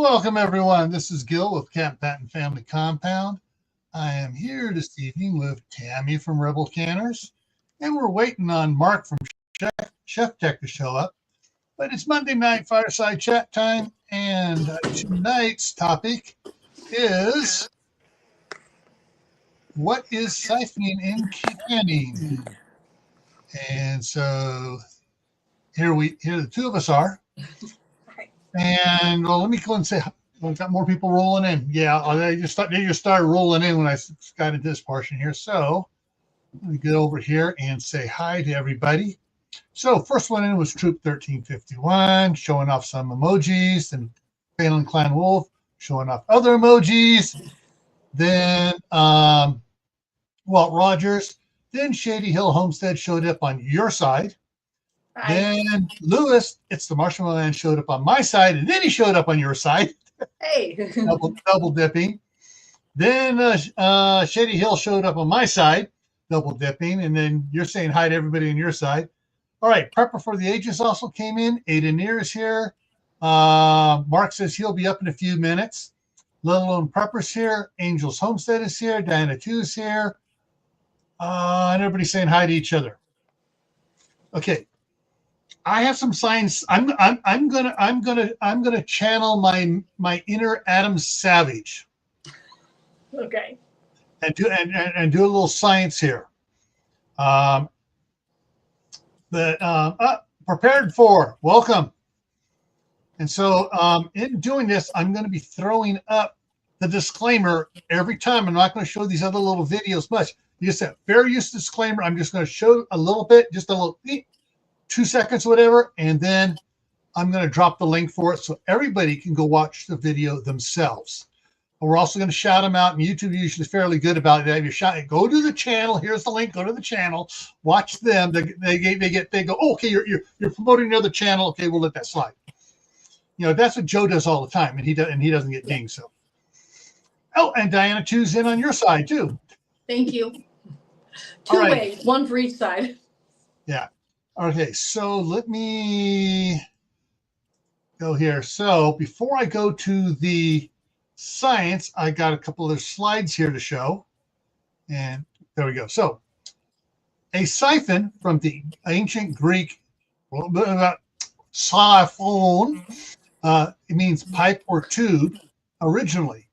Welcome, everyone. This is Gil with Cat Patton Family Compound. I am here this evening with Tammy from Rebel Canners, and we're waiting on Mark from Chef Tech to show up. But it's Monday night fireside chat time, and tonight's topic is what is siphoning in canning? And so here the two of us are. And well, let me go and say we've got more people rolling in. Yeah, they just started rolling in when I got into this portion here. So let me get over here and say hi to everybody. So first one in was Troop 1351, showing off some emojis, and Phelan Clan Wolf showing off other emojis. Then Walt Rogers. Then Shady Hill Homestead showed up on your side. Hi. Then Lewis, it's the Marshmallow Man, showed up on my side, and then he showed up on your side. Hey. double dipping. Then Shady Hill showed up on my side, double dipping, and then you're saying hi to everybody on your side. All right, Prepper for the Ages also came in. Aiden Neer is here. Mark says he'll be up in a few minutes. Little Lone Prepper's here. Angels Homestead is here. Diana 2 is here. And everybody's saying hi to each other. Okay. I have some signs. I'm gonna channel my inner Adam Savage. Okay. And do a little science here. Prepared for, welcome. And so in doing this, I'm going to be throwing up the disclaimer every time. I'm not going to show these other little videos much. Just a fair use disclaimer. I'm just going to show a little bit, just a little 2 seconds, whatever, and then I'm going to drop the link for it so everybody can go watch the video themselves. But we're also going to shout them out, and YouTube usually is fairly good about that. If you shout, go to the channel. Here's the link. Go to the channel. Watch them. They go, oh, okay, you're promoting another channel. Okay, we'll let that slide. You know, that's what Joe does all the time, and he doesn't get dinged. So, oh, and Diana 2's in on your side too. Thank you. Two ways, one for each side. Yeah. Okay, so let me go here. So before I go to the science, I got a couple of slides here to show. And there we go. So a siphon from the ancient Greek, a little bit about siphon, it means pipe or tube originally.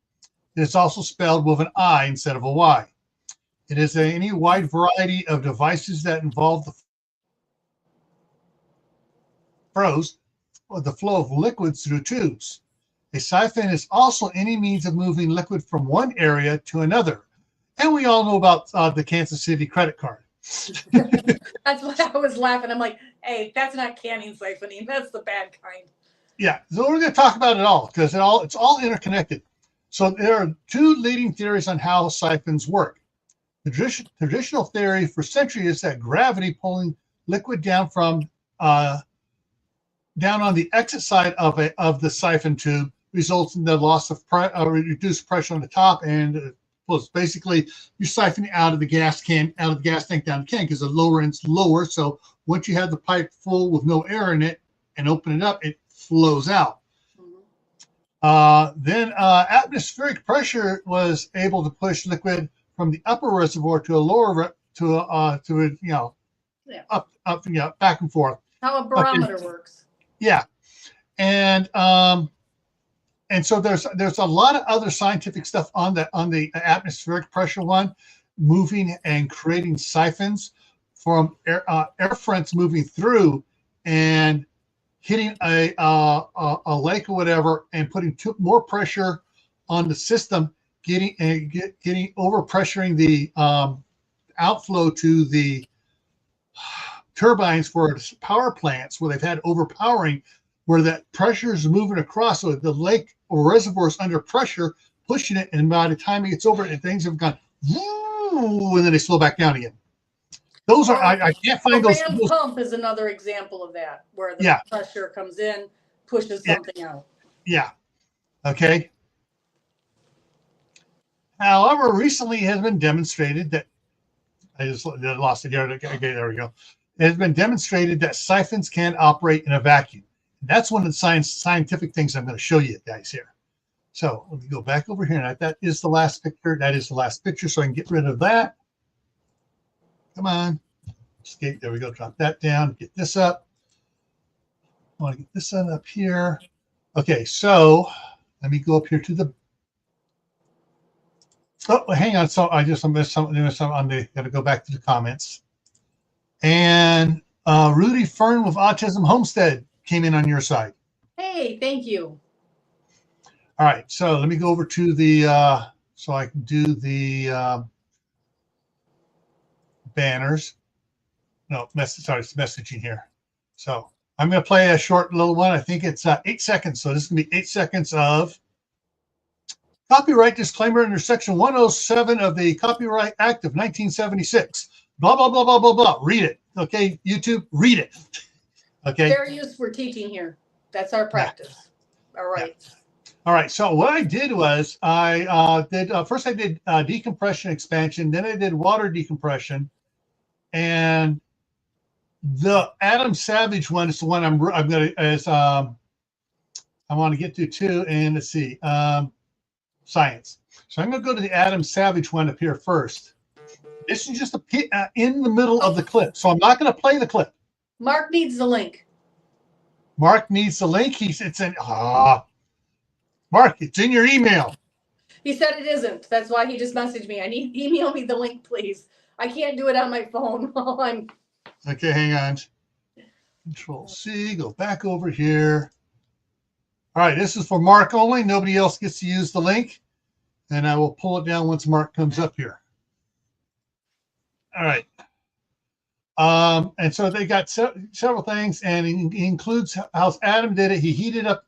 It's also spelled with an I instead of a Y. It is any wide variety of devices that involve the flow of liquids through tubes. A siphon is also any means of moving liquid from one area to another. And we all know about the Kansas City credit card. That's why I was laughing. I'm like, hey, that's not canning siphoning. That's the bad kind. Yeah, so we're going to talk about it all because it's all interconnected. So there are two leading theories on how siphons work. The traditional theory for centuries is that gravity pulling liquid down from down on the exit side of the siphon tube results in the loss of reduced pressure on the top, and well, basically you're siphoning out of the gas tank down the can because the lower end's lower. So once you have the pipe full with no air in it and open it up, it flows out. Then atmospheric pressure was able to push liquid from the upper reservoir to a lower up back and forth. How a barometer works. Yeah, and so there's a lot of other scientific stuff on the atmospheric pressure one, moving and creating siphons from air fronts moving through and hitting a lake or whatever, and putting more pressure on the system, getting over pressuring the outflow to the turbines for power plants where they've had overpowering, where that pressure is moving across, so the lake or reservoir is under pressure, pushing it, and by the time it gets over it, things have gone, and then they slow back down again. Those are I can't find those. A pump is another example of that, where the pressure comes in, pushes something out. Yeah. Okay. However, recently it has been demonstrated that I just lost it here. Okay, there we go. It has been demonstrated that siphons can operate in a vacuum. That's one of the scientific things I'm going to show you guys here. So let me go back over here. And that is the last picture. That is the last picture. So I can get rid of that. Come on. Escape. There we go. Drop that down. Get this up. I want to get this one up here. Okay, so let me go up here to the. Oh, hang on. So I just missed something on the. Got to go back to the comments. And Rudy Fern with Autism Homestead came in on your side. Hey, thank you. All right, so let me go over to the so I can do the banners. No, sorry, it's messaging here. So I'm going to play a short little one. I think it's 8 seconds. So this is going to be 8 seconds of copyright disclaimer under Section 107 of the Copyright Act of 1976. Blah, blah, blah, blah, blah, blah. Read it. Okay, YouTube, read it. Okay. Fair use for teaching here. That's our practice. Yeah. All right. Yeah. All right. So what I did was I did first I did decompression expansion, then I did water decompression, and the Adam Savage one is the one I'm gonna I want to get to too. And let's see, science. So I'm gonna go to the Adam Savage one up here first. This is just in the middle of the clip, so I'm not gonna play the clip. Mark needs the link. Mark needs the link. It's in Mark, it's in your email. He said it isn't. That's why he just messaged me. I need email me the link, please. I can't do it on my phone while I'm. Okay, hang on. Control C, go back over here. All right, this is for Mark only. Nobody else gets to use the link. And I will pull it down once Mark comes up here. All right. And so they got several things, and it includes how Adam did it. He heated up.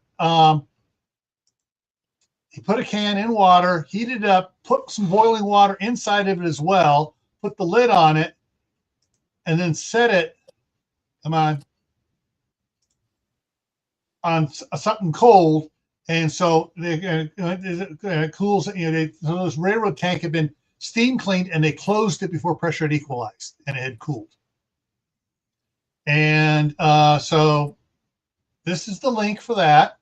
He put a can in water, heated it up, put some boiling water inside of it as well, put the lid on it, and then set it, come on something cold. And so it cools, so this railroad tank had been steam cleaned, and they closed it before pressure had equalized, and it had cooled. And so this is the link for that.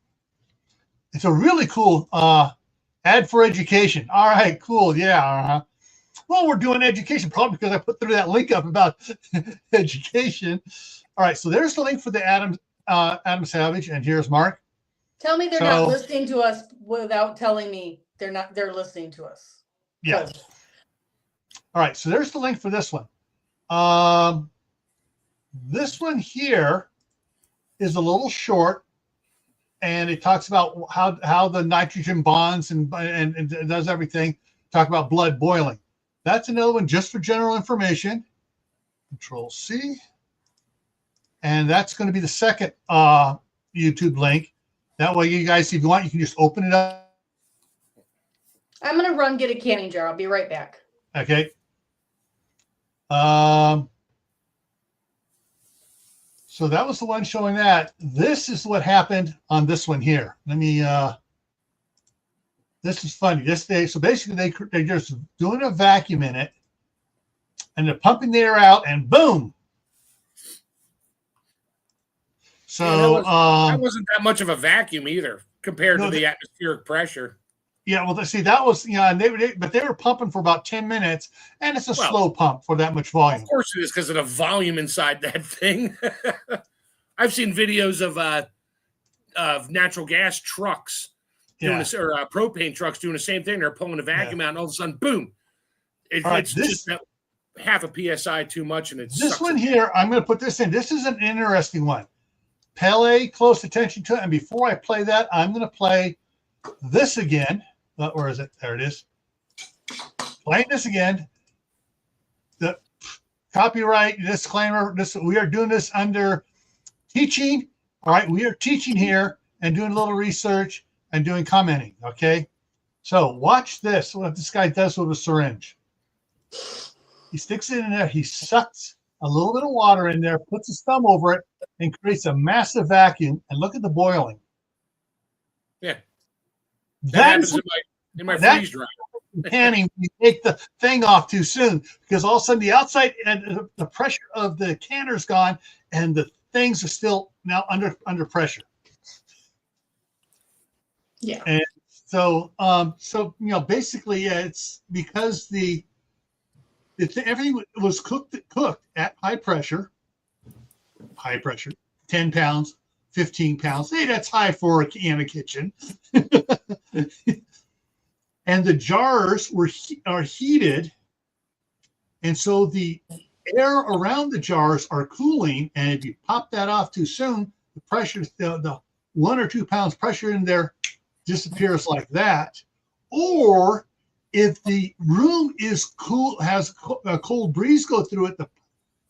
It's a really cool ad for education. All right, cool. Yeah. Well, we're doing education probably because I put through that link up about education. All right, so there's the link for the Adam Savage, and here's Mark. Tell me they're not listening to us without telling me they're listening to us. Yeah. Good. All right, so there's the link for this one. This one here is a little short. And it talks about how the nitrogen bonds and does everything. Talk about blood boiling. That's another one just for general information. Control C. And that's going to be the second YouTube link. That way, you guys, if you want, you can just open it up. I'm going to run get a canning jar. I'll be right back. Okay. So that was the one showing that. This is what happened on this one here. Let me, this is funny. So basically they're just doing a vacuum in it, and they're pumping the air out, and boom. So that wasn't that much of a vacuum either compared to the atmospheric pressure. Yeah, well, see, that was, and they were pumping for about 10 minutes, and it's a slow pump for that much volume. Of course it is, because of the volume inside that thing. I've seen videos of natural gas trucks doing this, or propane trucks doing the same thing. They're pulling a vacuum out, and all of a sudden, boom! It's just half a psi too much, and it's this one here. I'm going to put this in. This is an interesting one. Pele close attention to it, and before I play that, I'm going to play this again. Where is it? There it is. Playing this again. The copyright disclaimer. We are doing this under teaching. All right, we are teaching here and doing a little research and doing commenting. Okay, so watch this. What this guy does with a syringe. He sticks it in there. He sucks a little bit of water in there, puts his thumb over it, and creates a massive vacuum. And look at the boiling. Yeah. That happens in my freeze dry. Canning, you take the thing off too soon, because all of a sudden the outside and the pressure of the canner's gone, and the things are still now under pressure. Yeah. And So, basically, it's because everything was cooked at high pressure, 10 pounds, 15 pounds. Hey, that's high for a kitchen. And the jars are heated, and so the air around the jars are cooling. And if you pop that off too soon, the pressure, the 1 or 2 pounds pressure in there disappears like that. Or if the room is cool, has a cold breeze go through it,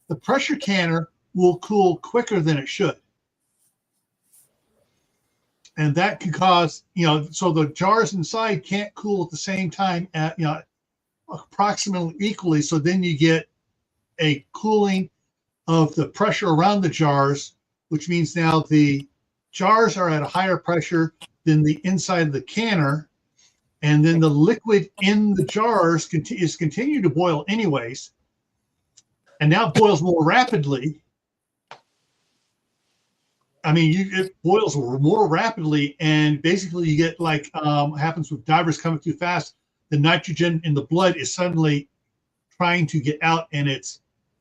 the pressure canner will cool quicker than it should. And that can cause, so the jars inside can't cool at the same time at, approximately equally. So then you get a cooling of the pressure around the jars, which means now the jars are at a higher pressure than the inside of the canner. And then the liquid in the jars is continue to boil anyways. And now it boils more rapidly. I mean, it boils more rapidly, and basically you get like happens with divers coming too fast. The nitrogen in the blood is suddenly trying to get out, and it's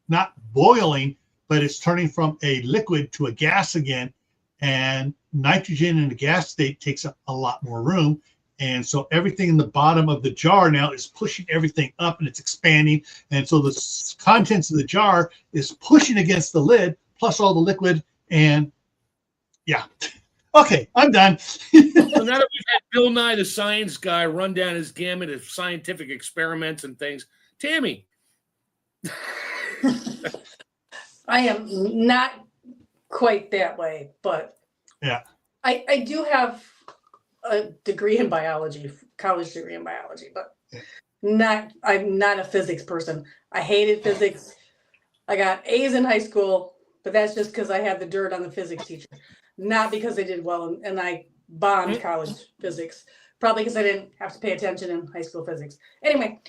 not boiling, but it's turning from a liquid to a gas again. And nitrogen in the gas state takes up a lot more room. And so everything in the bottom of the jar now is pushing everything up, and it's expanding. And so the contents of the jar is pushing against the lid, plus all the liquid. And yeah. Okay, I'm done. So now that we've had Bill Nye, the science guy, run down his gamut of scientific experiments and things, Tammy. I am not quite that way, but yeah, I do have a degree in biology, college degree in biology, but I'm not a physics person. I hated physics. I got A's in high school, but that's just because I had the dirt on the physics teacher, not because I did well, and I bombed college physics, probably because I didn't have to pay attention in high school physics. Anyway,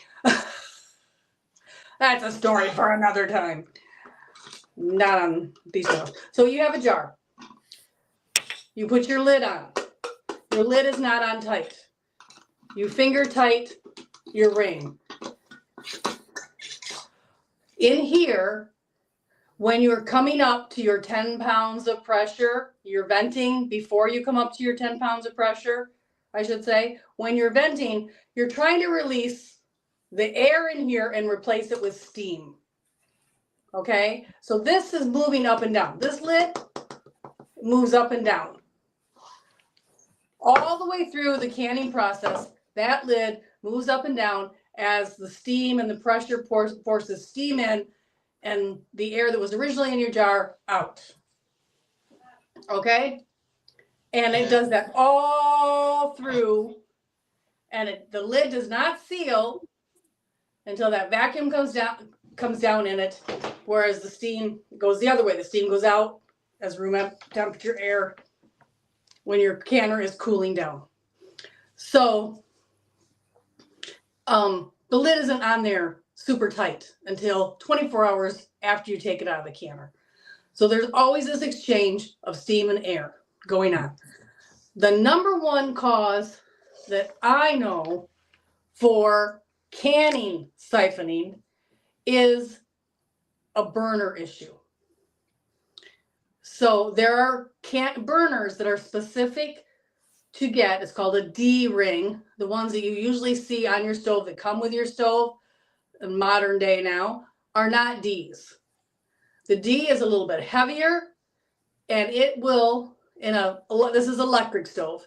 that's a story for another time. Not on these ones. So you have a jar. You put your lid on. Your lid is not on tight. You finger tight your ring. In here, when you're coming up to your 10 pounds of pressure, you're venting before you come up to your 10 pounds of pressure, I should say. When you're venting, you're trying to release the air in here and replace it with steam. Okay? So this is moving up and down. This lid moves up and down. All the way through the canning process, that lid moves up and down as the steam and the pressure forces steam in and the air that was originally in your jar out. Okay? And it does that all through, and the lid does not seal until that vacuum comes down in it, whereas the steam goes the other way. The steam goes out as room temperature air when your canner is cooling down. So the lid isn't on there super tight until 24 hours after you take it out of the canner. So there's always this exchange of steam and air going on. The number one cause that I know for canning siphoning is a burner issue. So there are burners that are specific to get. It's called a D ring. The ones that you usually see on your stove that come with your stove in modern day now are not Ds. The D is a little bit heavier, and it will, this is electric stove,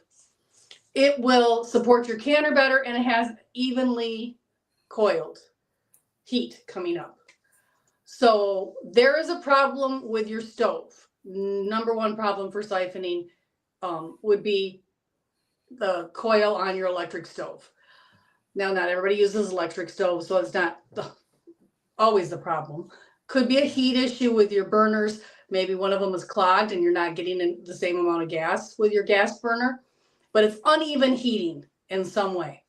it will support your canner better, and it has evenly coiled heat coming up. So there is a problem with your stove. Number one problem for siphoning would be the coil on your electric stove. Now, not everybody uses electric stoves, so it's not always the problem. Could be a heat issue with your burners. Maybe one of them is clogged and you're not getting the same amount of gas with your gas burner, but it's uneven heating in some way.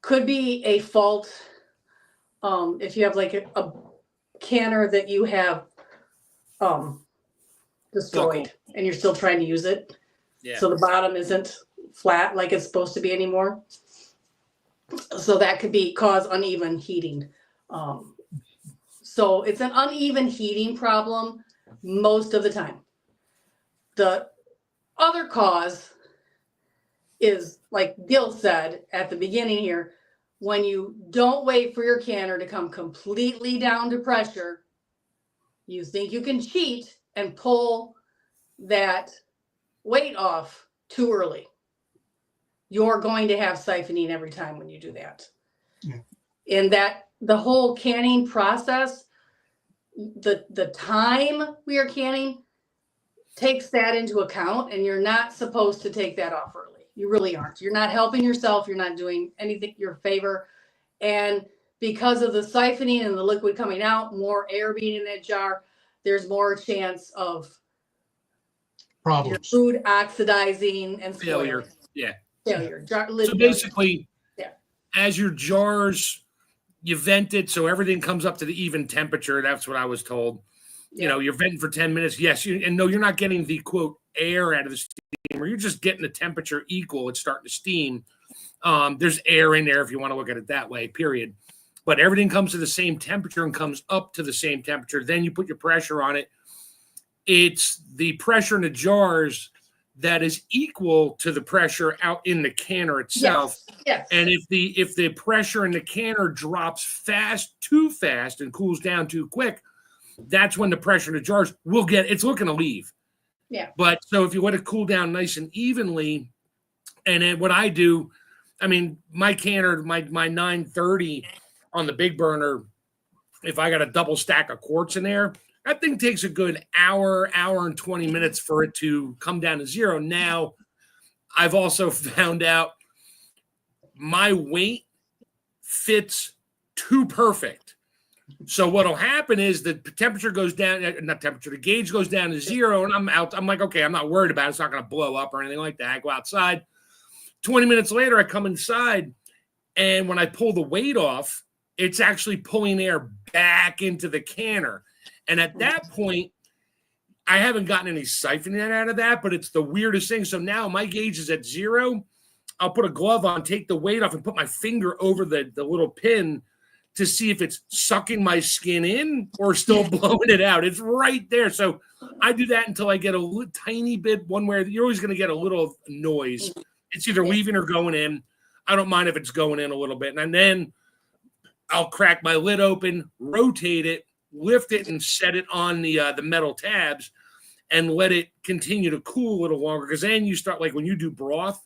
Could be a fault if you have like a canner that you have destroyed and you're still trying to use it. Yeah. So the bottom isn't flat like it's supposed to be anymore. So that could cause uneven heating. So it's an uneven heating problem most of the time. The other cause is, like Gil said at the beginning here, when you don't wait for your canner to come completely down to pressure, you think you can cheat and pull that weight off too early. You're going to have siphoning every time when you do that. Yeah. And that the whole canning process, the time we are canning takes that into account, and you're not supposed to take that off early. You really aren't. You're not helping yourself. You're not doing anything your favor. And because of the siphoning and the liquid coming out, more air being in that jar, there's more chance of Problems. your food oxidizing and Failure. spoiling. Yeah. Failure. So basically, yeah, as your jars, you vent it so everything comes up to the even temperature. That's what I was told. yeah. You know, you're venting for 10 minutes. Yes. And no, you're not getting the quote air out of the steam, or you're just getting the temperature equal. It's starting to steam. There's air in there if you want to look at it that way, period. But everything comes to the same temperature and comes up to the same temperature. Then you put your pressure on it. It's the pressure in the jars that is equal to the pressure out in the canner itself. Yes. And if the pressure in the canner drops too fast and cools down too quick, that's when the pressure in the jars it's looking to leave. Yeah. But so if you want to cool down nice and evenly, and then what I do, I mean, my canner, my 930 on the big burner, if I got a double stack of quarts in there, that thing takes a good hour and 20 minutes for it to come down to zero. Now, I've also found out my weight fits too perfect. So what'll happen is the temperature goes down, the gauge goes down to zero, and I'm out. I'm like, okay, I'm not worried about it. It's not going to blow up or anything like that. I go outside. 20 minutes later, I come inside, and when I pull the weight off, it's actually pulling air back into the canner. And at that point, I haven't gotten any siphoning out of that, but it's the weirdest thing. So now my gauge is at zero. I'll put a glove on, take the weight off, and put my finger over the little pin to see if it's sucking my skin in or still blowing it out. It's right there. So I do that until I get a tiny bit, one where you're always going to get a little noise. It's either leaving or going in. I don't mind if it's going in a little bit. And then I'll crack my lid open, rotate it, lift it, and set it on the metal tabs and let it continue to cool a little longer. Because then you start, like when you do broth,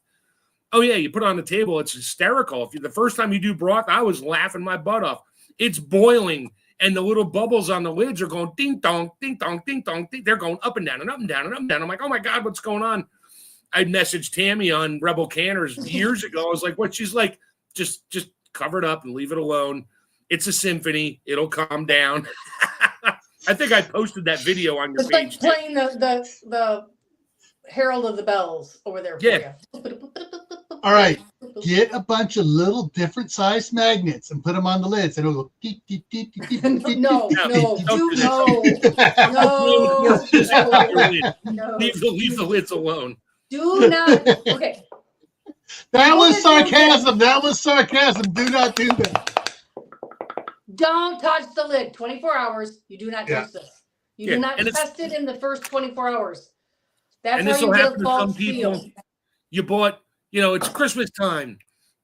oh yeah, you put it on the table, it's hysterical. The first time you do broth, I was laughing my butt off. It's boiling, and the little bubbles on the lids are going ding dong, ding dong, ding dong. They're going up and down and up and down and up and down. I'm like, oh my God, what's going on? I messaged Tammy on Rebel Canners years ago. I was like, what? She's like, just cover it up and leave it alone. It's a symphony. It'll calm down. I think I posted that video on your page. It's like playing the Herald of the Bells over there for you. All right. Get a bunch of little different sized magnets and put them on the lids, and it'll go deep, deep, deep, deep, deep, deep, No. Leave the lids alone. Do not. Okay. That was sarcasm. That was sarcasm. Do not do that. Don't touch the lid. 24 hours. You do not touch this. You do not test it in the first 24 hours. That's how you get a false feel. You bought, it's Christmas time,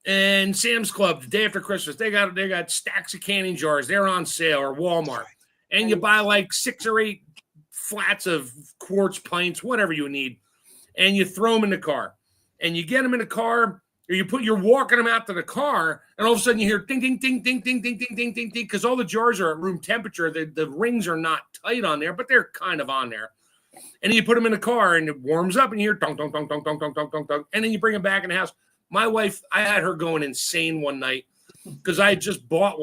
and Sam's Club the day after Christmas, they got stacks of canning jars. They're on sale, or Walmart, and you buy like 6 or 8 flats of quartz pints, whatever you need, and you throw them in the car, and you get them in the car. Or you're walking them out to the car, and all of a sudden you hear ding, ding, ding, ding, ding, ding, ding, ding, ding, ding, because all the jars are at room temperature. The rings are not tight on there, but they're kind of on there. And then you put them in the car, and it warms up, and you hear dong, dong, dong, dong, dong, dong, dong, dong, dong, and then you bring them back in the house. My wife, I had her going insane one night because I had just bought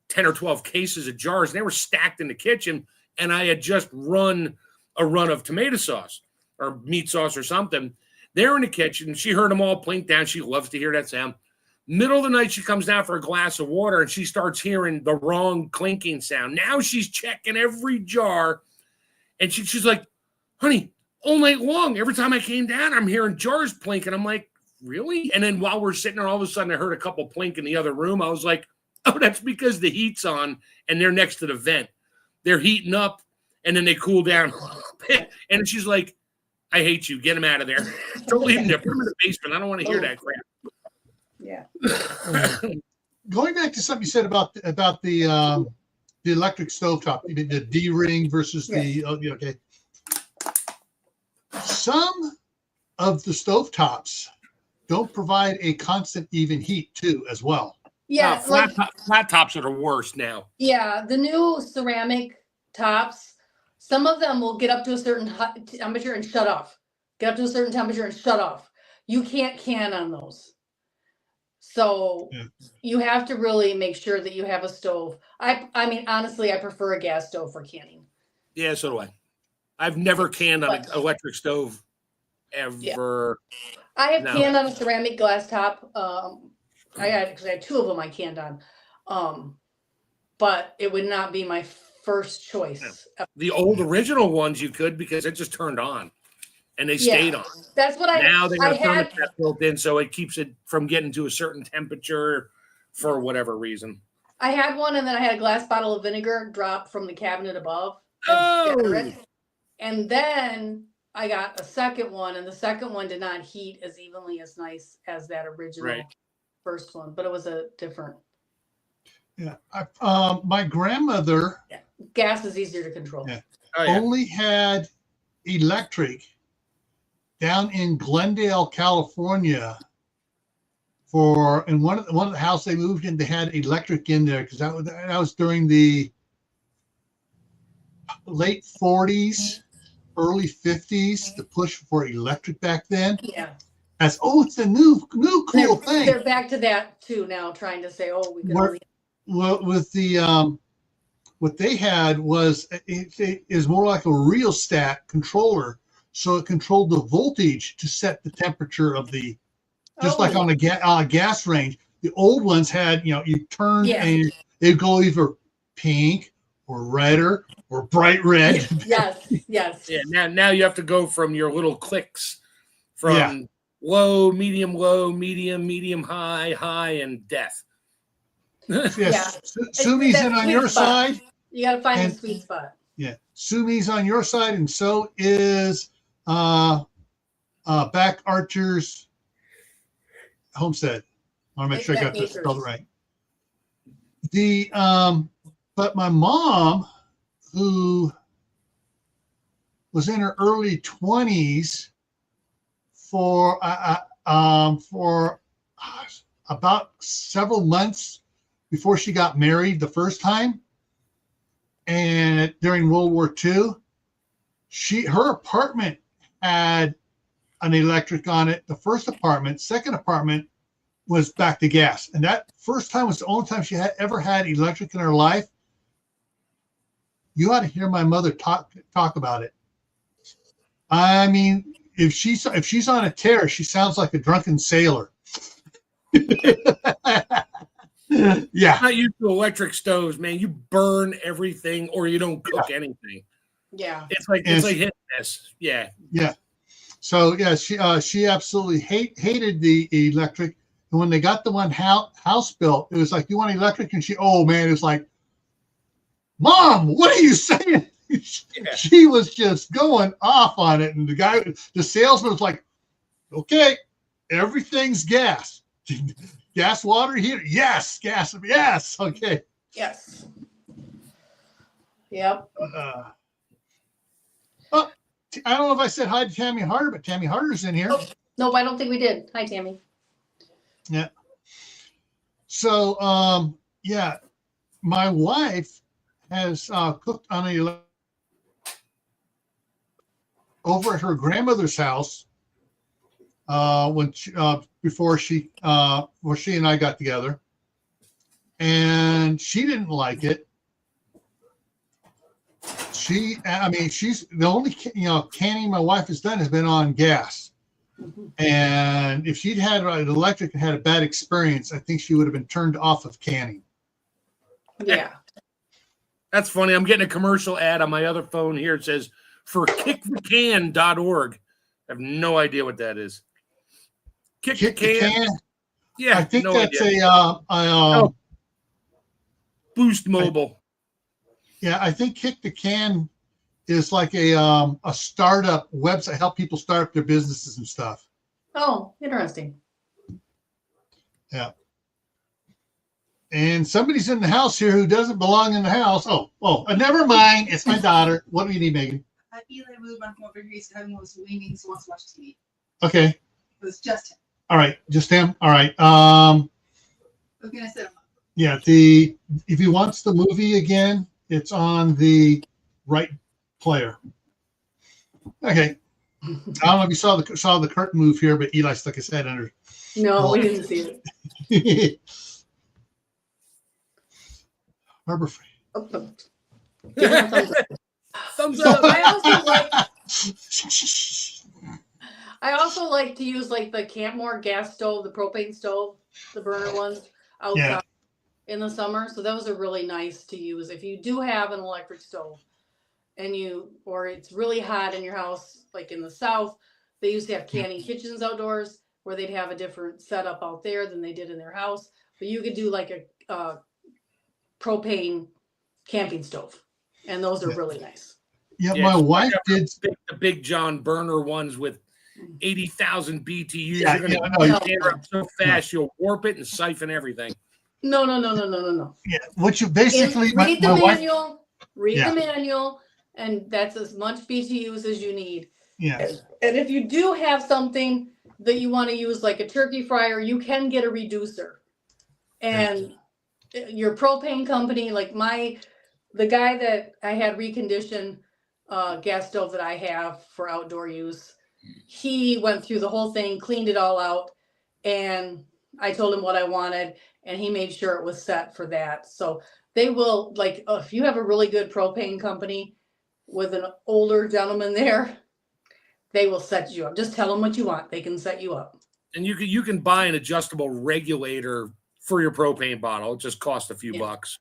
10 or 12 cases of jars, and they were stacked in the kitchen, and I had just run a run of tomato sauce or meat sauce or something. They're in the kitchen. She heard them all plink down. She loves to hear that sound. Middle of the night, she comes down for a glass of water, and she starts hearing the wrong clinking sound. Now she's checking every jar, and she's like, honey, all night long. Every time I came down, I'm hearing jars plink, and I'm like, really? And then while we're sitting there, all of a sudden I heard a couple plink in the other room. I was like, oh, that's because the heat's on and they're next to the vent. They're heating up and then they cool down. And she's like, I hate you. Get them out of there. Don't leave them there. Put them in the basement. I don't want to hear that crap. Yeah. Going back to something you said about the electric stovetop, the D-ring versus the okay. Some of the stovetops don't provide a constant even heat too, as well. Yeah, flat tops are the worst now. Yeah, the new ceramic tops, some of them will get up to a certain temperature and shut off. Get up to a certain temperature and shut off. You can't can on those. So you have to really make sure that you have a stove. I mean, honestly, I prefer a gas stove for canning. Yeah, so do I. I've never canned on an electric stove ever. Yeah. I have canned on a ceramic glass top. I actually had 2 of them I canned on. But it would not be my first choice. The old original ones you could, because it just turned on and they stayed on. That's what now they got thermostat built in, so it keeps it from getting to a certain temperature for whatever reason. I had one, and then I had a glass bottle of vinegar drop from the cabinet above. And then I got a second one, and the second one did not heat as evenly as nice as that original first one, but it was a different. Yeah, my grandmother. Yeah. Gas is easier to control. Yeah. Only had electric down in Glendale, California. In one of the house they moved in, they had electric in there because that was during the late 40s, early 50s. The push for electric back then. Yeah. It's a new cool thing. They're back to that too now, trying to say, we can only. Well, with the what they had was it is more like a rheostat controller, so it controlled the voltage to set the temperature of the, just like on a gas range. The old ones had, you turned and it'd go either pink or redder or bright red. Yes. Yeah. Now you have to go from your little clicks from low, medium, high, and death. Sumi's in on your side. You got to find the sweet spot. Yeah, Sumi's on your side, and so is Back Archer's Homestead. I want to make sure I got this spelled right. But my mom, who was in her early 20s, for about several months before she got married the first time, and during World War II, her apartment had an electric on it. The first apartment, second apartment was back to gas, and that first time was the only time she had ever had electric in her life. You ought to hear my mother talk about it. I mean, if she's on a tear, she sounds like a drunken sailor. Yeah. I'm not used to electric stoves, man. You burn everything or you don't cook anything. Yeah. It's like hitting this. Yeah. Yeah. So she absolutely hated the electric. And when they got the one house built, it was like, you want electric? And it was like, Mom, what are you saying? She was just going off on it. And the salesman was like, okay, everything's gas. Gas, water, heater. Yes. Gas. Yes. Okay. Yes. Yep. I don't know if I said hi to Tammy Harder, but Tammy Harder's in here. No, I don't think we did. Hi, Tammy. Yeah. So, my wife has cooked on over at her grandmother's house before she and I got together, and she didn't like it. She's the only canning my wife has done has been on gas. Mm-hmm. And if she'd had an electric and had a bad experience, I think she would have been turned off of canning. Yeah. That's funny. I'm getting a commercial ad on my other phone here. It says, for kickthecan.org. I have no idea what that is. Kick the can? Yeah, I think no that's idea. Boost Mobile. I think Kick the Can is like a startup website, help people start up their businesses and stuff. Oh, interesting. Yeah. And somebody's in the house here who doesn't belong in the house. Never mind. It's my daughter. What do you need, Megan? Eli really want to come over here. He's having one of his weanings. He wants to watch TV. Okay. It was just him. All right. Just him. All right. What can I say? Yeah. If he wants the movie again, it's on the right player. Okay. I don't know if you saw the curtain move here, but Eli stuck his head under. No, we didn't see it. Harbor Freight. Give him a thumbs up. Thumbs up. I also like to use like the Campmore gas stove, the propane stove, the burner ones outside in the summer. So those are really nice to use if you do have an electric stove or it's really hot in your house, like in the South. They used to have canning kitchens outdoors where they'd have a different setup out there than they did in their house. But you could do like a propane camping stove, and those are really nice. Yeah, my wife did the Big John burner ones with 80,000 BTUs. Yeah, You're going to up so fast you'll warp it and siphon everything. No. Yeah, what you basically read the manual, and that's as much BTUs as you need. Yeah. And if you do have something that you want to use, like a turkey fryer, you can get a reducer. And your propane company, like the guy that I had reconditioned gas stove that I have for outdoor use, he went through the whole thing, cleaned it all out, and I told him what I wanted, and he made sure it was set for that. So they will, like, if you have a really good propane company with an older gentleman there, they will set you up. Just tell them what you want. They can set you up. And you can buy an adjustable regulator for your propane bottle. It just costs a few bucks.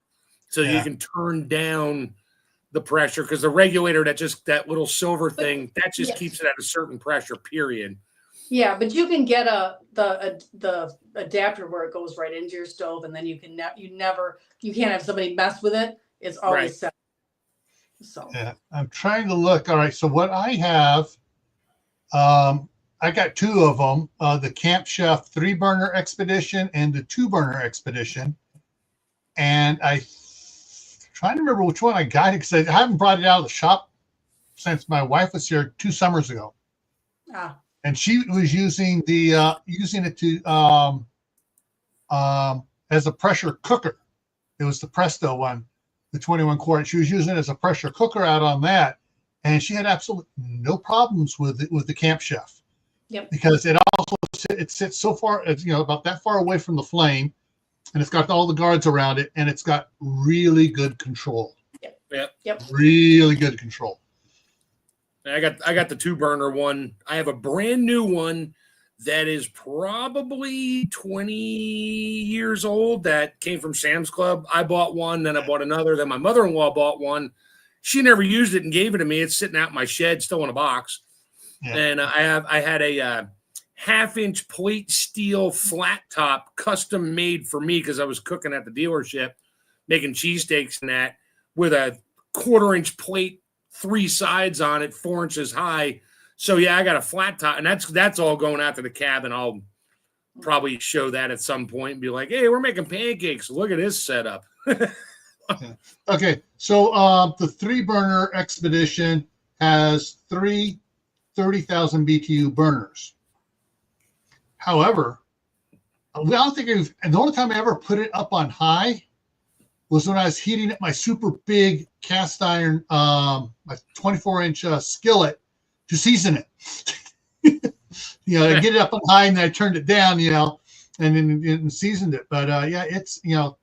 So you can turn down the pressure, because the regulator, that little silver thing, that just keeps it at a certain pressure, period. Yeah, but you can get the adapter where it goes right into your stove, and then you can't have somebody mess with it. It's always set. So I'm trying to look. All right, so what I have, I got two of them: the Camp Chef 3-burner Expedition and the 2-burner Expedition. And I'm trying to remember which one I got it, because I haven't brought it out of the shop since my wife was here 2 summers ago. And she was using it to as a pressure cooker. It was the Presto one, the 21 quart. She was using it as a pressure cooker out on that, and she had absolutely no problems with the Camp Chef. Yep. Because it sits so far, about that far away from the flame, and it's got all the guards around it, and it's got really good control. Yep. Really good control. I got the 2-burner one. I have a brand new one that is probably 20 years old that came from Sam's Club. I bought one, then I bought another, then my mother-in-law bought one. She never used it and gave it to me. It's sitting out in my shed, still in a box. Yeah. And I had a 1/2-inch plate steel flat top custom made for me, because I was cooking at the dealership, making cheesesteaks and that, with a 1/4-inch plate, 3 sides on it, 4 inches high. So I got a flat top, and that's all going out to the cabin. I'll probably show that at some point and be like, hey, we're making pancakes. Look at this setup. Okay. So the 3-burner Expedition has 3 30,000 BTU burners. However, the only time I ever put it up on high was when I was heating up my super big cast iron, my 24-inch skillet to season it. I get it up on high, and then I turned it down, and then seasoned it. But it's, do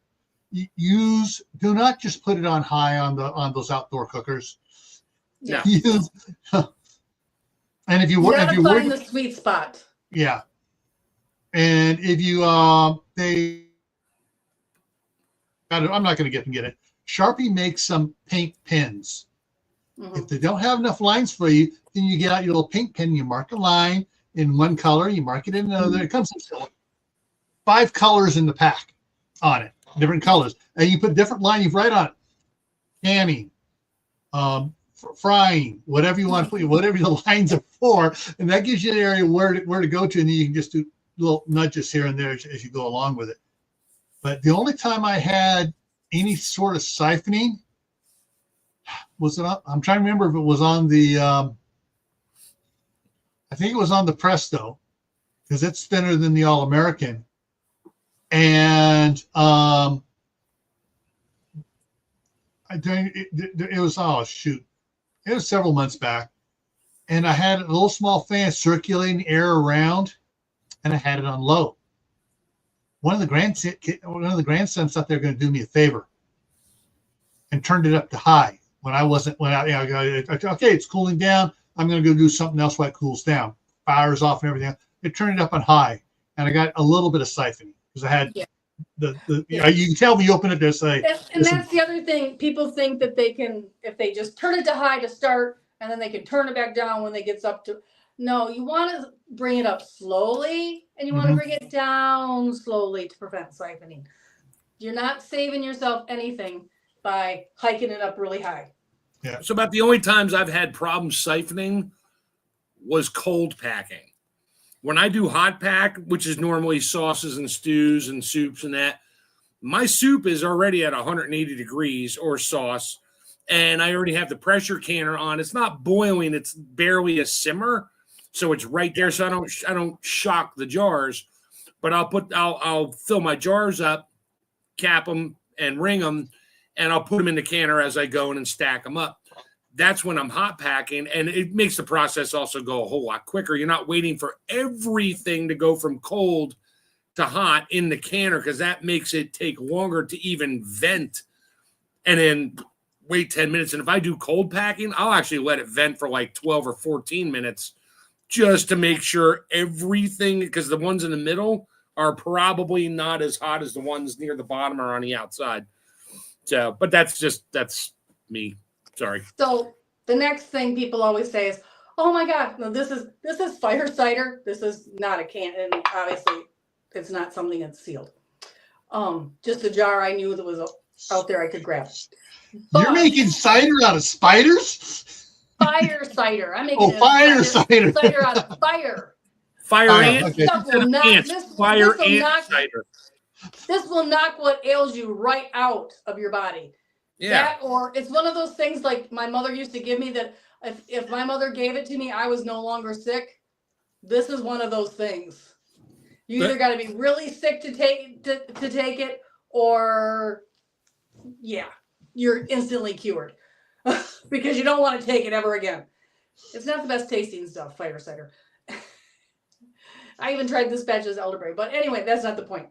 not just put it on high on those outdoor cookers. Yeah. And if you find the sweet spot. Yeah. And if you I'm not going to get it. Sharpie makes some paint pens If they don't have enough lines for you, then you get out your little pink pen, you mark a line in one color, you mark it in another. It comes in 5 colors in the pack on it, different colors. And you put different line, you write on it, canning, frying, whatever you want to put, whatever the lines are for. And that gives you an area where to go to. And then you can just do little nudges here and there as you go along with it. But the only time I had any sort of siphoning was it on, I'm trying to remember if it was on the, I think it was on the Presto, because it's thinner than the All-American. And it was, oh shoot, it was several months back, and I had a little small fan circulating air around, and I had it on low. One of the grandsons thought they were going to do me a favor and turned it up to high when I wasn't. Okay, it's cooling down. I'm going to go do something else while it cools down. Fires off and everything. It turned it up on high, and I got a little bit of siphoning because I had you can tell when you open it, there's a. And that's the other thing. People think that they can, if they just turn it to high to start, and then they can turn it back down when it gets up to. No, you want to bring it up slowly, and you want to bring it down slowly to prevent siphoning. You're not saving yourself anything by hiking it up really high. Yeah. So about the only times I've had problems siphoning was cold packing. When I do hot pack, which is normally sauces and stews and soups and that, my soup is already at 180 degrees or sauce, and I already have the pressure canner on. It's not boiling; it's barely a simmer, so it's right there. So I don't shock the jars, but I'll fill my jars up, cap them, and ring them, and I'll put them in the canner as I go in and stack them up. That's when I'm hot packing, and it makes the process also go a whole lot quicker. You're not waiting for everything to go from cold to hot in the canner, because that makes it take longer to even vent and then wait 10 minutes. And if I do cold packing, I'll actually let it vent for like 12 or 14 minutes just to make sure everything, because the ones in the middle are probably not as hot as the ones near the bottom or on the outside. So, but that's me. Sorry. So the next thing people always say is, "Oh my God, no, this is fire cider. This is not a can, and obviously it's not something that's sealed. Just a jar I knew that was out there I could grab." But you're making cider out of spiders? Fire cider. I'm making cider out of fire. Fire ant. Okay. Cider. This will knock what ails you right out of your body. Yeah. That, or it's one of those things like my mother used to give me, that if my mother gave it to me, I was no longer sick. This is one of those things. You either got to be really sick to take it, or you're instantly cured because you don't want to take it ever again. It's not the best tasting stuff, fire cider. I even tried this batch as elderberry, but anyway, that's not the point.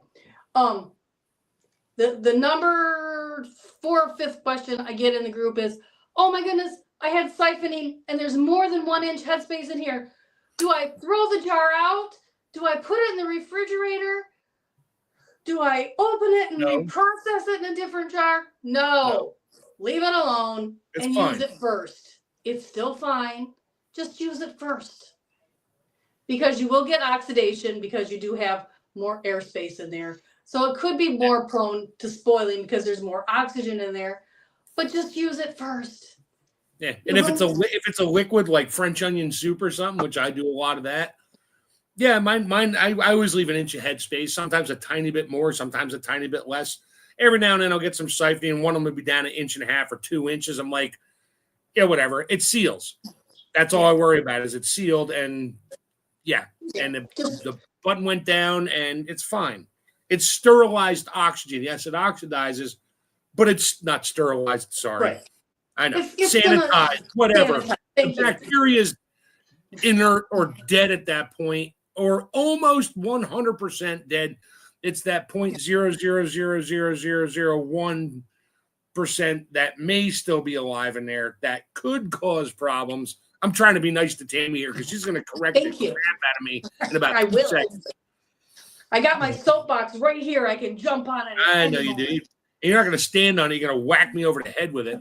The number 4 or 5th question I get in the group is, "Oh my goodness, I had siphoning and there's more than 1 inch headspace in here. Do I throw the jar out? Do I put it in the refrigerator? Do I open it and reprocess it in a different jar?" No. Leave it alone and use it first. It's still fine. Just use it first. Because you will get oxidation, because you do have more airspace in there. So it could be more prone to spoiling because there's more oxygen in there, but just use it first. Yeah, and if it's a liquid like French onion soup or something, which I do a lot of that. Yeah, mine. I always leave an inch of headspace. Sometimes a tiny bit more, sometimes a tiny bit less. Every now and then I'll get some siphoning, and one of them will be down 1.5 inches or 2 inches. I'm like, yeah, whatever. It seals. That's all I worry about is it's sealed, and and the button went down, and it's fine. It's sterilized oxygen. Yes, it oxidizes, but it's not sterilized. Sorry. Right. I know. Sanitized, whatever. The bacteria is inert or dead at that point, or almost 100% dead. It's that 0.0000001% that may still be alive in there that could cause problems. I'm trying to be nice to Tammy here because she's going to correct the crap out of me in about 2 seconds. I got my soapbox right here. I can jump on it. I know you do. You're not going to stand on it. You're going to whack me over the head with it.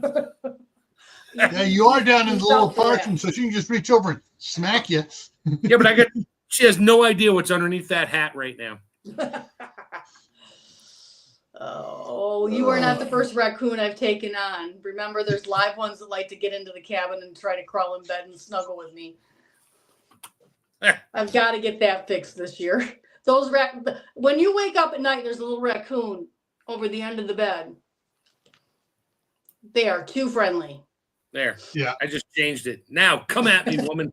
Yeah, you are down in the little Yourself for that. parchment, so she can just reach over and smack you. Yeah, but she has no idea what's underneath that hat right now. Oh, you are not the first raccoon I've taken on. Remember, there's live ones that like to get into the cabin and try to crawl in bed and snuggle with me. I've got to get that fixed this year. When you wake up at night, there's a little raccoon over the end of the bed. They are too friendly. There. Yeah. I just changed it. Now, come at me, woman.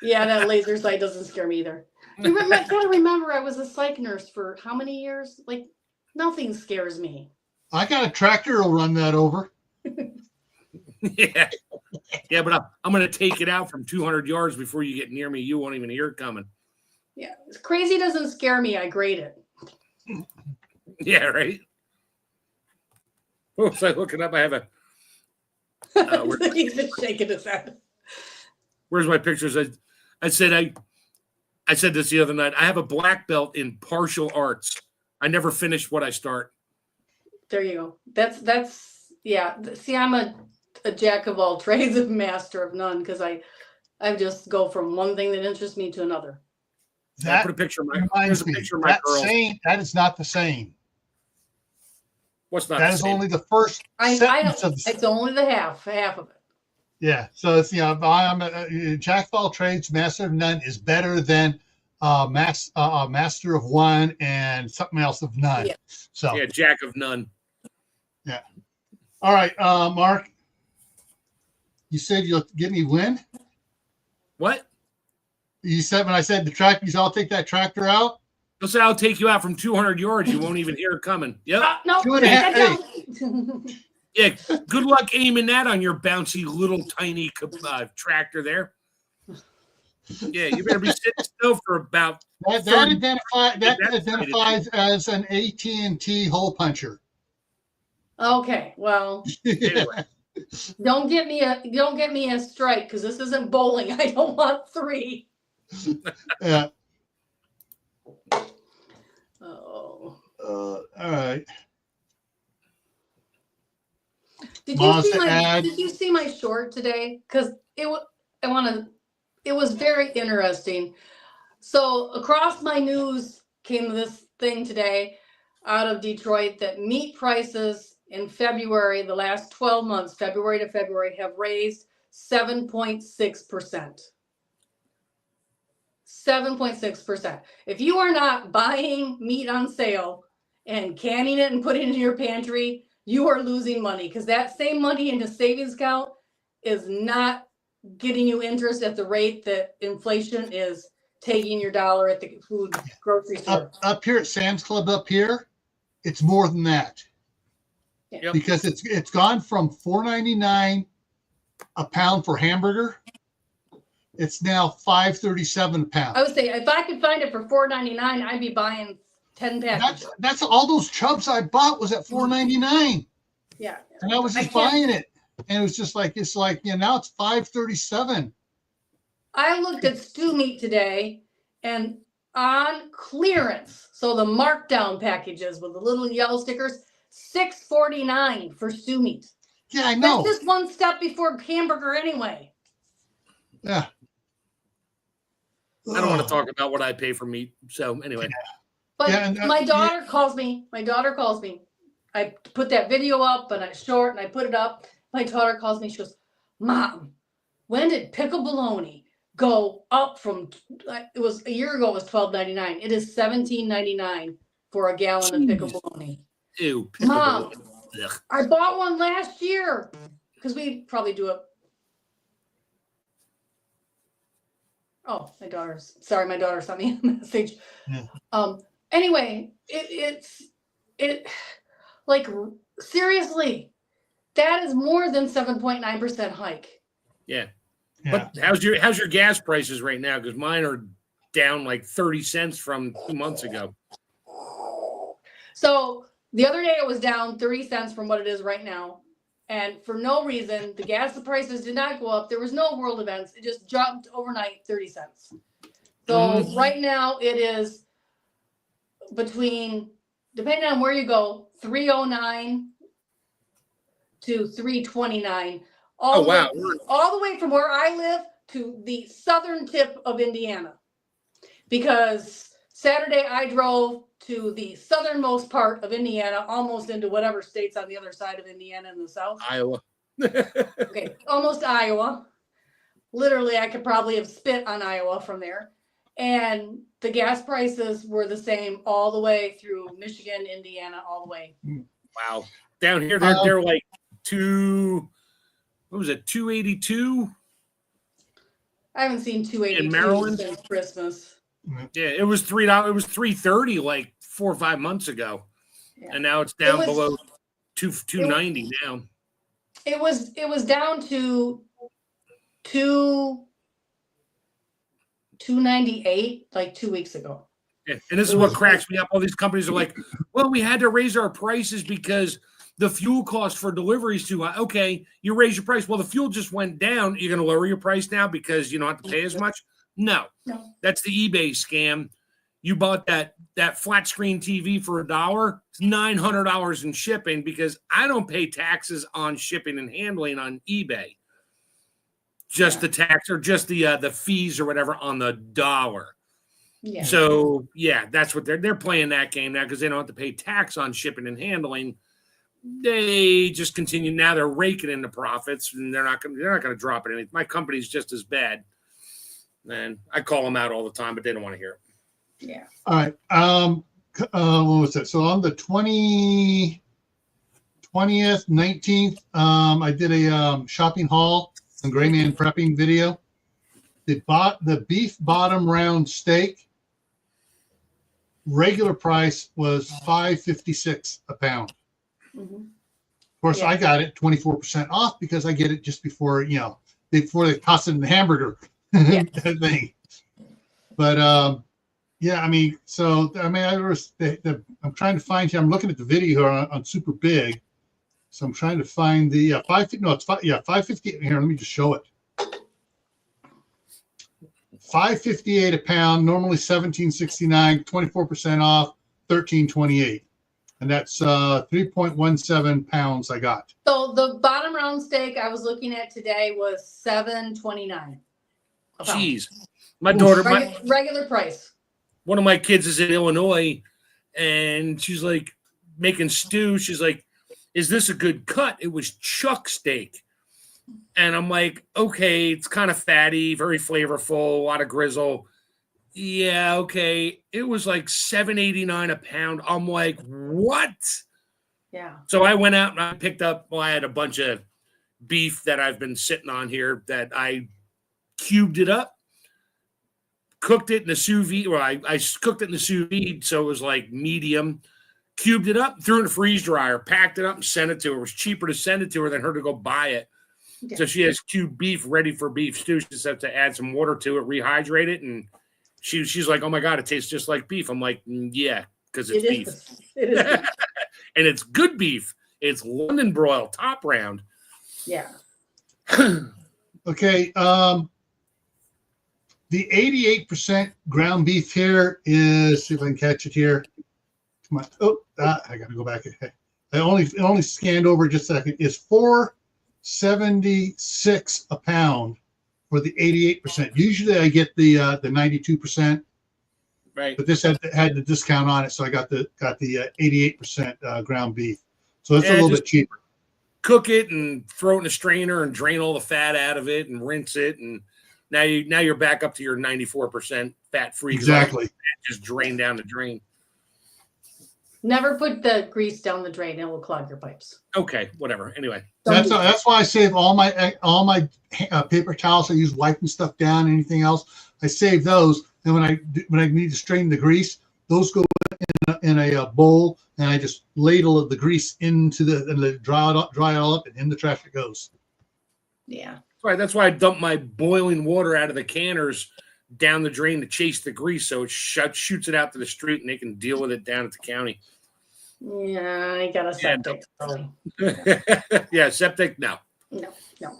Yeah, that laser sight doesn't scare me either. You gotta remember, I was a psych nurse for how many years? Like, nothing scares me. I got a tractor will run that over. Yeah. Yeah, but I'm going to take it out from 200 yards before you get near me. You won't even hear it coming. Yeah, crazy doesn't scare me. I grade it. Yeah, right? What was I looking up? I have a... He's just shaking his head. Where's my pictures? I said this the other night. I have a black belt in partial arts. I never finish what I start. There you go. That's yeah. See, I'm a jack of all trades and master of none because I just go from one thing that interests me to another. I put a picture of my reminds me. That is not the same. What's not? That is only the first sentence of it's only the half of it. Yeah, so it's I'm a jack of all trades, master of none is better than master of one and something else of none. Yeah. So yeah, jack of none. Yeah. All right, Mark. You said you'll get me when? What? You said when I said the tractor, you said I'll take that tractor out. I'll say I'll take you out from 200 yards. You won't even hear it coming. Yep. No. 2.5. Yeah. Good luck aiming that on your bouncy little tiny tractor there. Yeah, you better be sitting still for about. That identifies as an AT&T hole puncher. Okay, well, Anyway. don't get me a strike because this isn't bowling. I don't want 3. Yeah. Oh. All right. Did you see my short today? Because it was very interesting. So across my news came this thing today out of Detroit that meat prices in February, the last 12 months, February to February, have raised 7.6%. 7.6%. If you are not buying meat on sale and canning it and putting it in your pantry, you are losing money because that same money in the savings account is not getting you interest at the rate that inflation is taking your dollar at the food grocery store. Up here at Sam's Club up here, it's more than that. Yeah. Because it's gone from $4.99 a pound for hamburger. It's now $5.37 a pound. I would say if I could find it for $4.99, I'd be buying 10 packages. That's all those chubs I bought was at $4.99. Yeah. And I was just buying it. And it was just like, now it's $5.37. I looked at stew meat today and on clearance. So the markdown packages with the little yellow stickers, $6.49 for stew meat. Yeah, I know. That's just one step before hamburger anyway. Yeah. I don't want to talk about what I pay for meat. So anyway. But my daughter calls me. I put that video up and I short and I put it up. My daughter calls me. She goes, "Mom, when did pickle bologna go up from? It was a year ago. It was $12.99. It is $17.99 for a gallon of pickle bologna." Ew. Mom, I bought one last year because we probably do it. Oh, my daughter sent me a message. Yeah. Anyway, it's like seriously, that is more than 7.9% hike. Yeah. But how's your gas prices right now? Because mine are down like 30 cents from 2 months ago. So the other day it was down 30 cents from what it is right now. And for no reason, the gas prices did not go up. There was no world events. It just jumped overnight 30 cents. So right now it is between, depending on where you go, 309 to $3.29. Oh, wow. All the way from where I live to the southern tip of Indiana. Because Saturday I drove to the southernmost part of Indiana, almost into whatever state's on the other side of Indiana in the south. Iowa. Okay, almost Iowa. Literally, I could probably have spit on Iowa from there. And the gas prices were the same all the way through Michigan, Indiana, all the way. Wow. Down here, they're like what was it, 282? I haven't seen 282 in Maryland since Christmas. Yeah, it was $3. It was $3.30 like 4 or 5 months ago, and now it's down below $2.90 now. It was down to $2.98 like 2 weeks ago. Yeah, and this is what cracks me up. All these companies are like, "Well, we had to raise our prices because the fuel cost for delivery is too high." Okay, you raise your price. Well, the fuel just went down. You're going to lower your price now because you don't have to pay as much? No. That's the eBay scam. You bought that flat screen TV for $1. It's $900 in shipping because I don't pay taxes on shipping and handling on eBay. Just the tax or just the fees or whatever on the dollar. Yeah. So yeah, that's what they're playing that game now because they don't have to pay tax on shipping and handling. They just continue now. They're raking in the profits, and they're not going to drop it. My company's just as bad, and I call them out all the time, but they don't want to hear it. Yeah. All right. What was it? So on the 20th, 19th, I did a shopping haul on Gray Man prepping video. The beef bottom round steak regular price was $5.56 a pound. Mm-hmm. Of course, I got it 24% off because I get it just before they toss it in the hamburger thing. But yeah, I mean, I'm trying to find here. I'm looking at the video here on Super Big, so I'm trying to find the 550. Here, let me just show it. $5.58 a pound, normally $17.69, 24% off, $13.28, and that's 3.17 pounds I got. So the bottom round steak I was looking at today was $7.29. Jeez, my daughter, regular price. One of my kids is in Illinois, and she's like making stew. She's like, "Is this a good cut?" It was chuck steak. And I'm like, okay, it's kind of fatty, very flavorful, a lot of grizzle. Yeah, okay. It was like $7.89 a pound. I'm like, what? Yeah. So I went out and I picked up, I had a bunch of beef that I've been sitting on here that I cubed it up, cooked it in the sous vide. Well, I cooked it in the sous vide, so it was like medium. Cubed it up, threw it in the freeze dryer, packed it up, and sent it to her. It was cheaper to send it to her than her to go buy it. Yeah. So she has cubed beef ready for beef stew. She just has to add some water to it, rehydrate it, and she's like, "Oh my God, it tastes just like beef." I'm like, "Yeah, because it's beef." It is beef. And it's good beef. It's London broil, top round. Yeah. Okay. The 88% ground beef here is, see if I can catch it here. Come on. Oh, I got to go back. It only scanned over just a second. Is $4.76 a pound for the 88%. Usually I get the 92%, right? But this had the discount on it, so I got the 88% ground beef. So it's a little bit cheaper. Cook it and throw it in a strainer and drain all the fat out of it and rinse it, and now you're back up to your 94% fat free. Exactly. Just drain down the drain. Never put the grease down the drain; it will clog your pipes. Okay, whatever. Anyway, that's why I save all my paper towels. I use wiping stuff down. Anything else, I save those. And when I need to strain the grease, those go in a bowl, and I just ladle the grease into and dry it all up, and in the trash it goes. Yeah. Right. That's why I dump my boiling water out of the canners down the drain to chase the grease, so it shoots it out to the street, and they can deal with it down at the county. Yeah, I got a septic. Yeah, septic, no. No.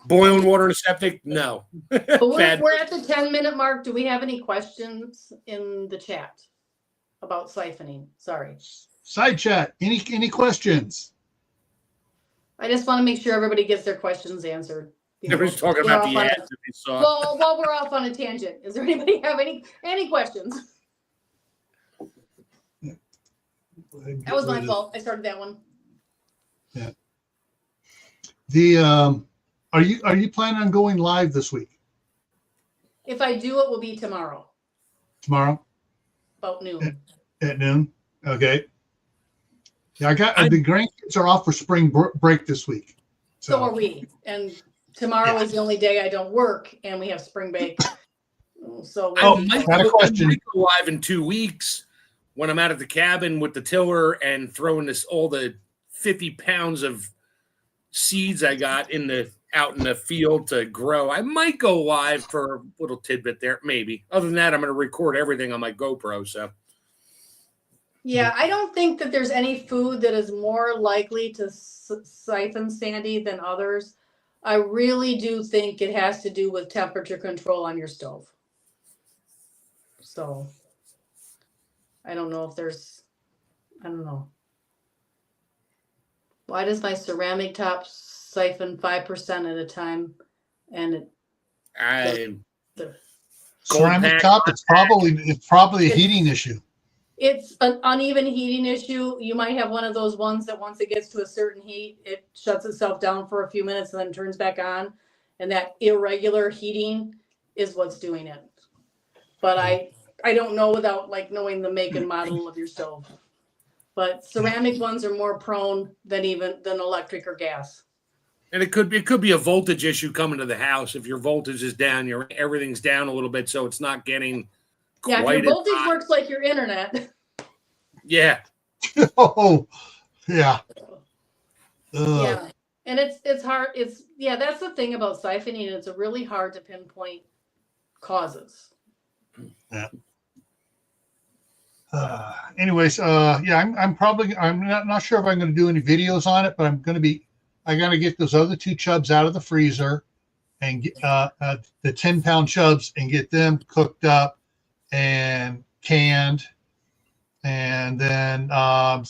Boiling water in a septic, no. But we're at the 10-minute mark. Do we have any questions in the chat about siphoning? Sorry. Side chat. Any questions? I just want to make sure everybody gets their questions answered. Everybody's talking We're about off the on a- ads that they saw. Well, while we're off on a tangent, is there anybody have any questions? That was my fault. I started that one. The are you planning on going live this week? If I do, it will be tomorrow, Tomorrow about noon. at noon? Okay. Yeah, the grandkids are off for spring break this week. So are we. And tomorrow is the only day I don't work, and we have spring break. So I might got a question. go live in 2 weeks when I'm out at the cabin with the tiller and throwing all the 50 pounds of seeds I got out in the field to grow. I might go live for a little tidbit there, maybe. Other than that, I'm going to record everything on my GoPro. So, yeah, I don't think that there's any food that is more likely to siphon, Sandy, than others. I really do think it has to do with temperature control on your stove. So, I don't know if I don't know. Why does my ceramic top siphon 5% at a time? And ceramic top, it's probably a heating issue. it's an uneven heating issue. You might have one of those ones that once it gets to a certain heat, it shuts itself down for a few minutes and then turns back on. And that irregular heating is what's doing it. But I don't know without knowing the make and model of your stove. But ceramic ones are more prone than electric or gas. and it could be a voltage issue coming to the house. If your voltage is down, everything's down a little bit, so it's not getting Yeah, quite if your voltage hot. works like your internet. Yeah. Oh, yeah. Yeah. And it's hard. That's the thing about siphoning. It's really hard to pinpoint causes. Yeah. Anyways, I'm not sure if I'm going to do any videos on it, but I got to get those other 2 chubs out of the freezer and get the 10-pound chubs and get them cooked up and canned. And then I'm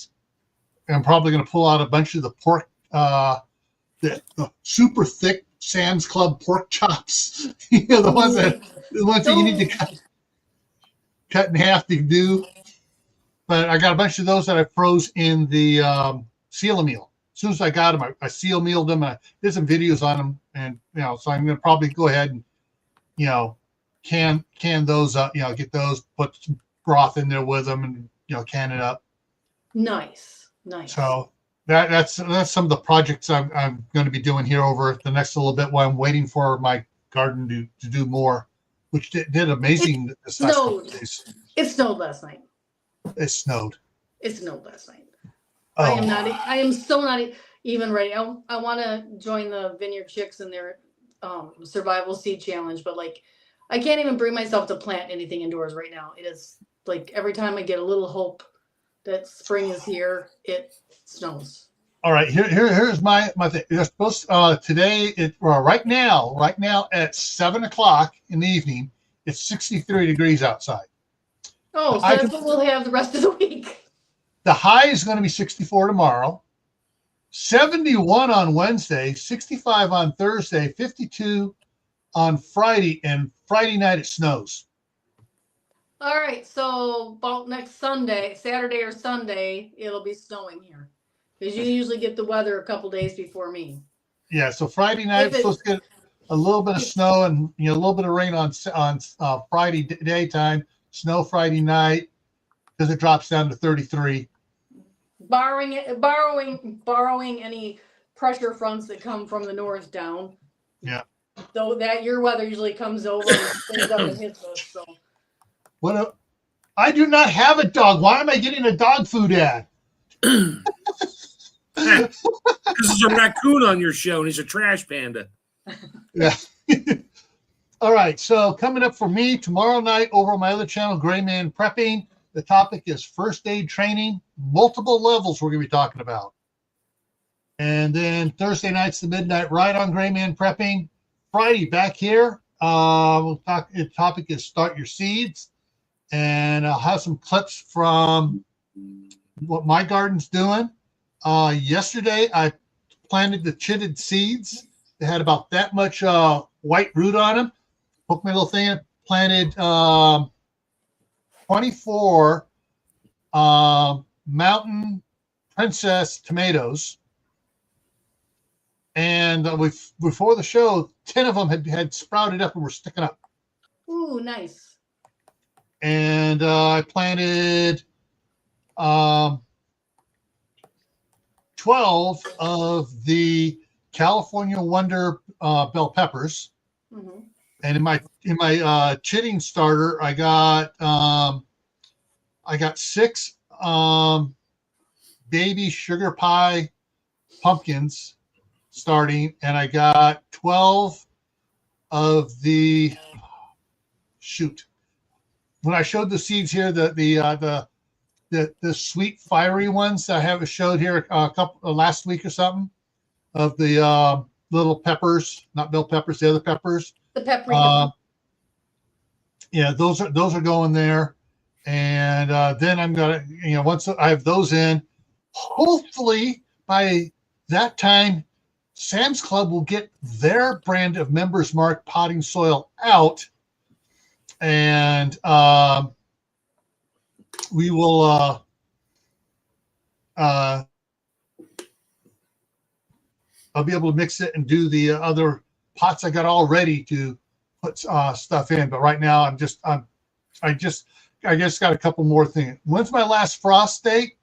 probably going to pull out a bunch of the pork, the super thick Sam's Club pork chops. The ones that you need to cut in half to do. But I got a bunch of those that I froze in the seal meal. As soon as I got them, I seal mealed them. I did some videos on them, and so I'm going to probably go ahead and can those up. Get those, put some broth in there with them, and can it up. Nice. So that's some of the projects I'm going to be doing here over the next little bit while I'm waiting for my garden to do more, which did amazing this last couple of days. It snowed last night. It snowed. It snowed last night. Oh. I am so not even ready. I want to join the Vineyard Chicks in their survival seed challenge, but I can't even bring myself to plant anything indoors right now. It is every time I get a little hope that spring is here, it snows. All right, here's my thing. You're supposed today right now at 7:00 in the evening, it's 63 degrees outside. Oh, so that's what we'll have the rest of the week. The high is going to be 64 tomorrow, 71 on Wednesday, 65 on Thursday, 52 on Friday, and Friday night it snows. All right, so about next Saturday or Sunday, it'll be snowing here because you usually get the weather a couple days before me. Yeah, so Friday night we're supposed to get a little bit of snow and a little bit of rain on Friday daytime. Snow Friday night because it drops down to 33. Borrowing any pressure fronts that come from the north down. Yeah. Though that your weather usually comes over and things up and hits us. So. I do not have a dog. Why am I getting a dog food ad? Because there's a raccoon on your show and he's a trash panda. Yeah. All right. So coming up for me tomorrow night over on my other channel, Gray Man Prepping. The topic is first aid training, multiple levels we're going to be talking about. And then Thursday night's the midnight ride on Gray Man Prepping. Friday back here. The topic is start your seeds. And I'll have some clips from what my garden's doing. Yesterday, I planted the chitted seeds. They had about that much white root on them. Hooked my little thing in, planted 24 Mountain Princess tomatoes. And before the show, 10 of them had sprouted up and were sticking up. Ooh, nice. And I planted 12 of the California Wonder bell peppers. Mm-hmm. And in my chitting starter, I got 6 baby sugar pie pumpkins starting, and I got 12 of the when I showed the seeds here, the sweet fiery ones that I have showed here a couple last week or something, of the little peppers, not bell peppers, the other peppers. The paprika. Yeah, those are going there, and then I'm gonna, once I have those in, hopefully by that time, Sam's Club will get their brand of Members Mark potting soil out, and we will I'll be able to mix it and do the other pots I got all ready to put stuff in. But right now I just got a couple more things. When's my last frost date?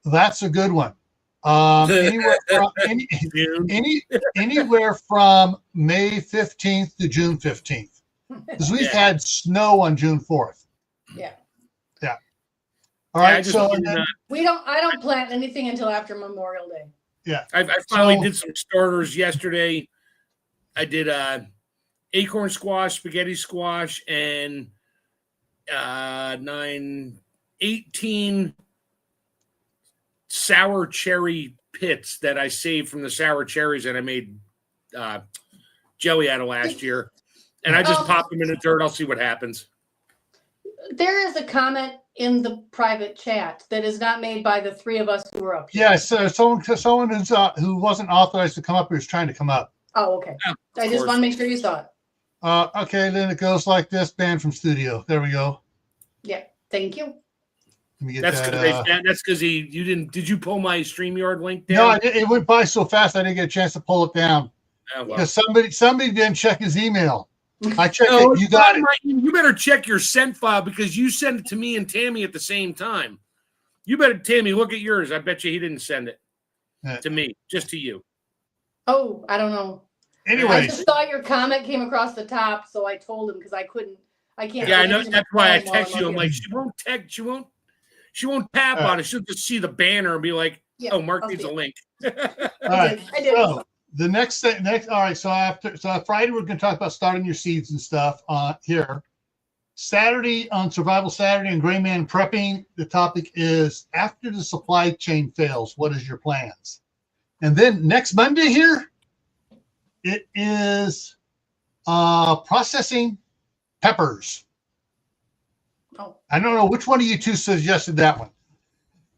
That's a good one. Anywhere from May 15th to June 15th, because we've had snow on June 4th. Yeah. All right. I don't plant anything until after Memorial Day. Yeah. I finally did some starters yesterday. I did acorn squash, spaghetti squash, and 18 sour cherry pits that I saved from the sour cherries that I made jelly out of last year. And I just pop them in the dirt. I'll see what happens. There is a comment in the private chat that is not made by the three of us who were up here. Yeah, so someone who wasn't authorized to come up who was trying to come up. Oh, okay. I just want to make sure you saw it. Okay, then it goes like this, banned from studio. There we go. Yeah, thank you. Let me get That's because you didn't. Did you pull my StreamYard link down? No, it went by so fast I didn't get a chance to pull it down. Oh, well. Because somebody didn't check his email. I checked it. You got it. You better check your sent file because you sent it to me and Tammy at the same time. You better, Tammy, look at yours. I bet you he didn't send it to me, just to you. Oh, I don't know. Anyway, I just saw your comment came across the top, so I told him because I can't. Yeah, I know. That's why I text you. I'm like, she won't text. She won't tap on it. She'll just see the banner and be like, "Oh, Mark needs a link." All right. I did. So the next. All right. So Friday we're going to talk about starting your seeds and stuff here. Saturday on Survival Saturday and Gray Man Prepping, the topic is after the supply chain fails, what is your plans? And then next Monday here, it is processing peppers. Oh. I don't know which one of you two suggested that one.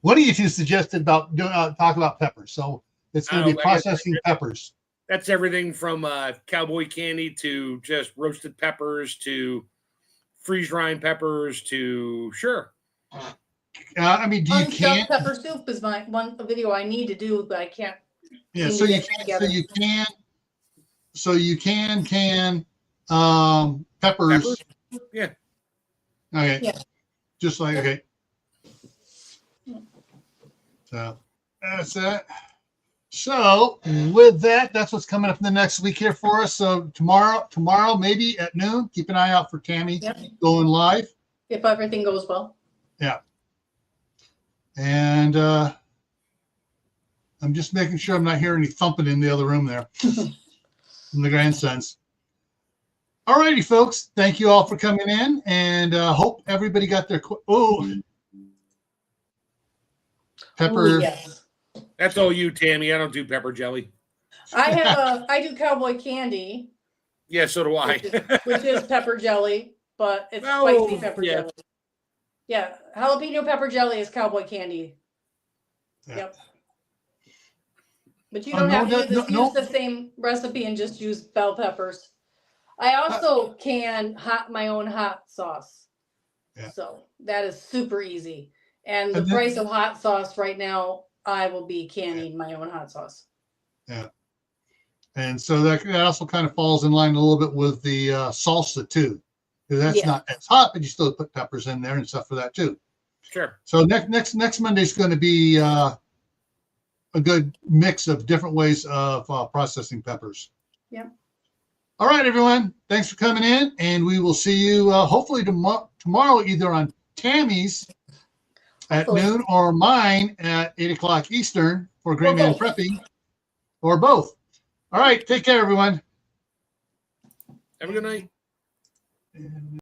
One of you two suggested about talk about peppers. So it's going to be processing peppers. That's everything from cowboy candy to just roasted peppers to freeze drying peppers to I mean, do you can pepper soup is my one video I need to do, but I can't. Yeah, so you can can peppers. Yeah. Okay. Yeah. Just like okay. So that's that. So with that, that's what's coming up in the next week here for us. So tomorrow maybe at noon. Keep an eye out for Tammy going live. If everything goes well. Yeah. And I'm just making sure I'm not hearing any thumping in the other room there from the grandsons. All righty, folks. Thank you all for coming in, and hope everybody got their pepper. Ooh, yes. That's all you, Tammy. I don't do pepper jelly. I do cowboy candy. Yeah, so do I. which is pepper jelly, but it's spicy pepper jelly. Yeah, jalapeno pepper jelly is cowboy candy. Yeah. Yep. But you don't have to use no. the same recipe and just use bell peppers. I also can my own hot sauce. Yeah. So that is super easy. And the And then- price of hot sauce right now, I will be canning my own hot sauce. Yeah. And so that also kind of falls in line a little bit with the salsa too. Because that's not as hot, but you still put peppers in there and stuff for that too. Sure. So next Monday is going to be a good mix of different ways of processing peppers. Yeah. All right, everyone. Thanks for coming in, and we will see you hopefully tomorrow either on Tammy's at noon or mine at 8 o'clock Eastern for Green Man Prepping, or both. All right. Take care, everyone. Have a good night.